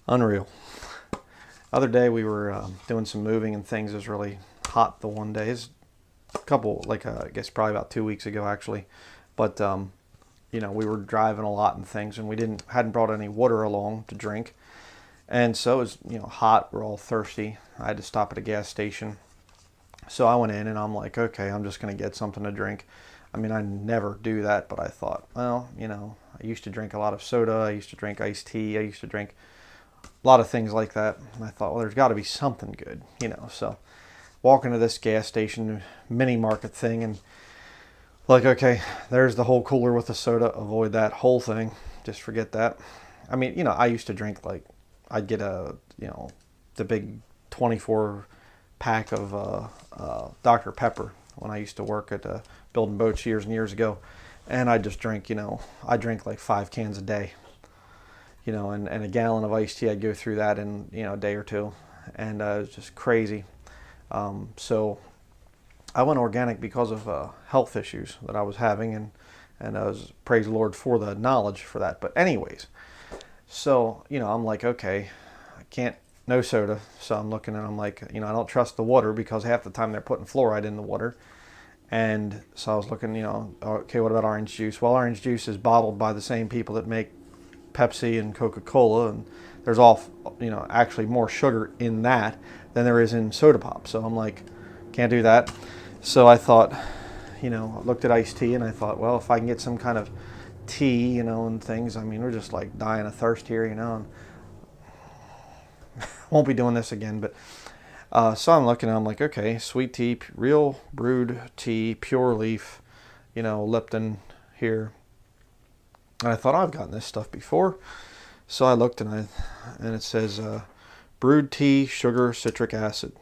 Unreal. Other day we were doing some moving and things. It was really hot the one day. It's a couple, I guess probably about 2 weeks ago actually. But we were driving a lot and things, and we hadn't brought any water along to drink. And so it was, hot. We're all thirsty. I had to stop at a gas station. So I went in and I'm like, okay, I'm just going to get something to drink. I mean, I never do that, but I thought, well, I used to drink a lot of soda. I used to drink iced tea. I used to drink a lot of things like that. And I thought, well, there's got to be something good, So walk into this gas station mini market thing and like, okay, there's the whole cooler with the soda. Avoid that whole thing. Just forget that. I mean, I used to drink I'd get the big 24 pack of Dr. Pepper when I used to work at building boats years and years ago. And I just drink, I drink like 5 cans a day, and a gallon of iced tea. I'd go through that in, a day or two. And it was just crazy. So I went organic because of health issues that I was having. And I was, praise the Lord for the knowledge for that. But anyways, so, I'm like, okay, I can't, no soda. So I'm looking and I'm like, I don't trust the water because half the time they're putting fluoride in the water. And so I was looking, okay, what about orange juice? Well, orange juice is bottled by the same people that make Pepsi and Coca-Cola. And there's actually more sugar in that than there is in soda pop. So I'm like, can't do that. So I thought, I looked at iced tea and I thought, well, if I can get some kind of tea, and things. I mean, we're just like dying of thirst here, and won't be doing this again. But so I'm looking, I'm like, okay, sweet tea, real brewed tea, pure leaf, Lipton here. And I thought, I've gotten this stuff before. So I looked and it says brewed tea, sugar, citric acid.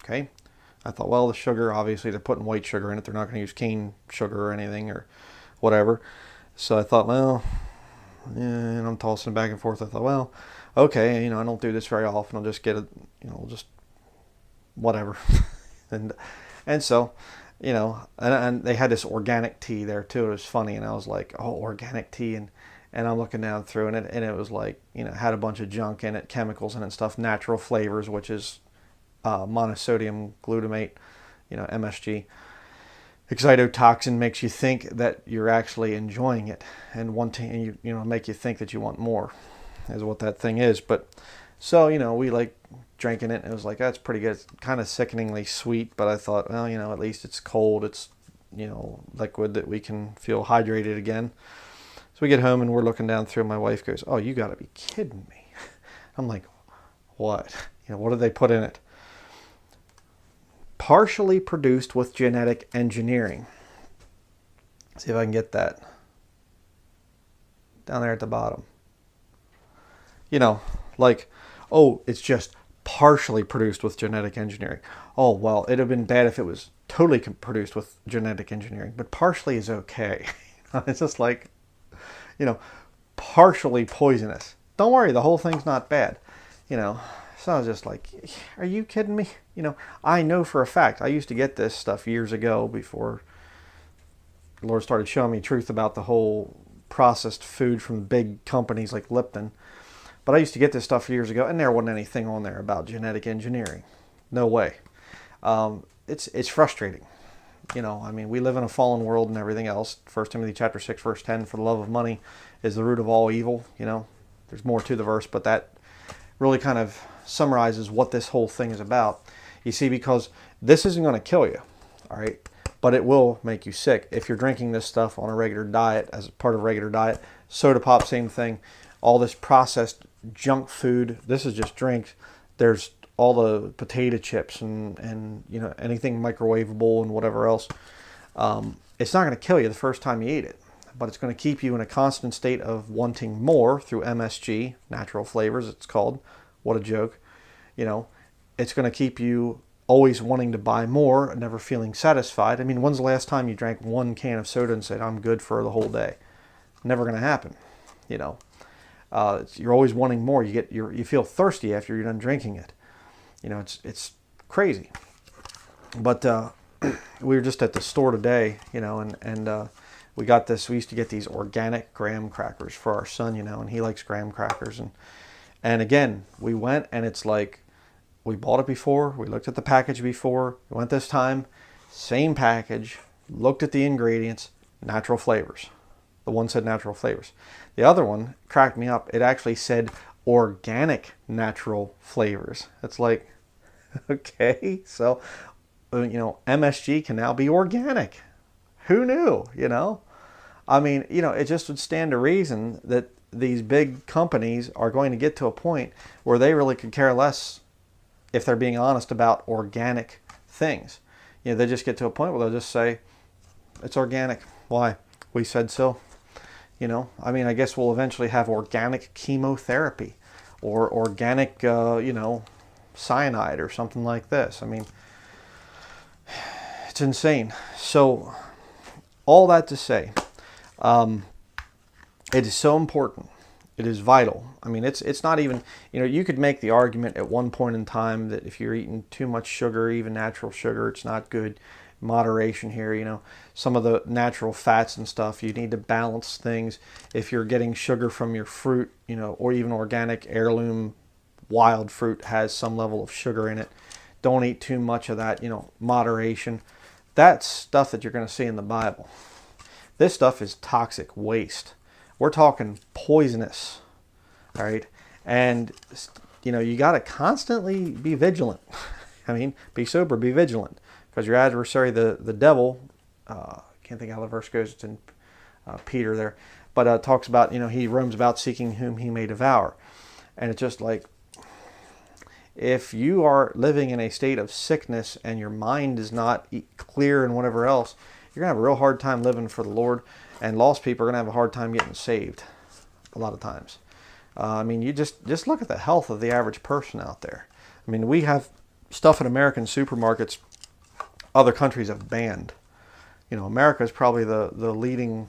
Okay. I thought, well, the sugar, obviously they're putting white sugar in it. They're not going to use cane sugar or anything or whatever. So I thought, well, yeah, and I'm tossing back and forth. I thought, well, okay, I don't do this very often. I'll just get it, just whatever. and so, and they had this organic tea there too. It was funny. And I was like, oh, organic tea. And I'm looking down through and it was like, had a bunch of junk in it, chemicals in it and stuff, natural flavors, which is monosodium glutamate, MSG. Excitotoxin makes you think that you're actually enjoying it and wanting, and make you think that you want more, is what that thing is. But so, we like drinking it and it was like, that's pretty good. It's kind of sickeningly sweet, but I thought, well, at least it's cold. It's, liquid that we can feel hydrated again. So we get home and we're looking down through. My wife goes, oh, you got to be kidding me. I'm like, what? What did they put in it? Partially produced with genetic engineering. See if I can get that down there at the bottom. Oh, it's just partially produced with genetic engineering. Oh, well, it'd have been bad if it was totally produced with genetic engineering, but partially is okay. It's just like, partially poisonous. Don't worry, the whole thing's not bad, So I was just like, are you kidding me? I know for a fact, I used to get this stuff years ago before the Lord started showing me truth about the whole processed food from big companies like Lipton. But I used to get this stuff years ago, and there wasn't anything on there about genetic engineering. No way. It's frustrating. We live in a fallen world and everything else. 1 Timothy chapter 6, verse 10, for the love of money is the root of all evil. There's more to the verse, but that really kind of summarizes what this whole thing is about. You see, because this isn't going to kill you, all right, but it will make you sick if you're drinking this stuff on a regular diet, as part of a regular diet. Soda pop, same thing. All this processed junk food, this is just drinks. There's all the potato chips and anything microwavable and whatever else. It's not going to kill you the first time you eat it, but it's going to keep you in a constant state of wanting more through MSG, natural flavors it's called. What a joke. It's going to keep you always wanting to buy more and never feeling satisfied. I mean, when's the last time you drank 1 can of soda and said, I'm good for the whole day? Never going to happen. You're always wanting more. You feel thirsty after you're done drinking it. It's crazy. But we were just at the store today, and we got this. We used to get these organic graham crackers for our son, and he likes graham crackers. And again, we went, and it's like we bought it before. We looked at the package before. We went this time, same package. Looked at the ingredients, natural flavors. The one said natural flavors. The other one cracked me up. It actually said organic natural flavors. It's like, okay, so MSG can now be organic. Who knew, I mean, it just would stand to reason that these big companies are going to get to a point where they really could care less if they're being honest about organic things. They just get to a point where they'll just say, it's organic. Why? We said so. I mean, I guess we'll eventually have organic chemotherapy or organic, cyanide or something like this. I mean, it's insane. So all that to say, it is so important. It is vital. I mean, it's not even, you could make the argument at one point in time that if you're eating too much sugar, even natural sugar, it's not good. Moderation here, some of the natural fats and stuff, you need to balance things. If you're getting sugar from your fruit, or even organic heirloom wild fruit has some level of sugar in it, don't eat too much of that. Moderation. That's stuff that you're going to see in the Bible. This stuff is toxic waste. We're talking poisonous, all right? And you got to constantly be vigilant. I mean, be sober, be vigilant. Because your adversary, the devil, can't think how the verse goes, it's in Peter there, but talks about, he roams about seeking whom he may devour. And it's just like, if you are living in a state of sickness and your mind is not clear and whatever else, you're going to have a real hard time living for the Lord. And lost people are going to have a hard time getting saved a lot of times. I mean, you just look at the health of the average person out there. I mean, we have stuff in American supermarkets other countries have banned. America is probably the leading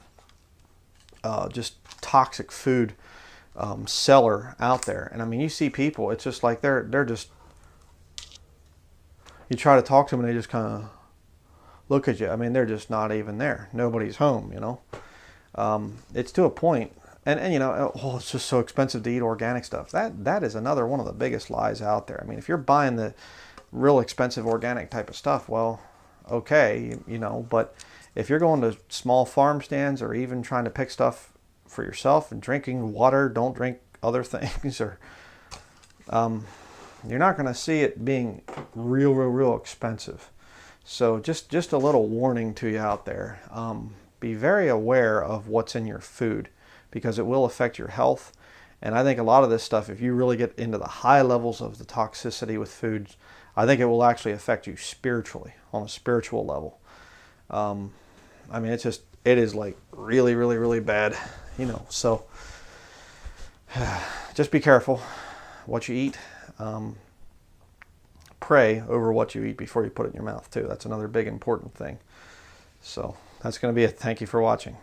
just toxic food seller out there. And I mean, you see people, it's just like they're just, you try to talk to them and they just kind of look at you. I mean, they're just not even there. Nobody's home, It's to a point, and it's just so expensive to eat organic stuff. That is another one of the biggest lies out there. I mean, if you're buying the real expensive organic type of stuff, well, okay, but if you're going to small farm stands or even trying to pick stuff for yourself and drinking water, don't drink other things, or you're not going to see it being real expensive. So just a little warning to you out there. Be very aware of what's in your food, because it will affect your health. And I think a lot of this stuff, if you really get into the high levels of the toxicity with foods, I think it will actually affect you spiritually, on a spiritual level. I mean, it is like really bad, so just be careful what you eat. Pray over what you eat before you put it in your mouth too. That's another big important thing. So that's going to be it. Thank you for watching.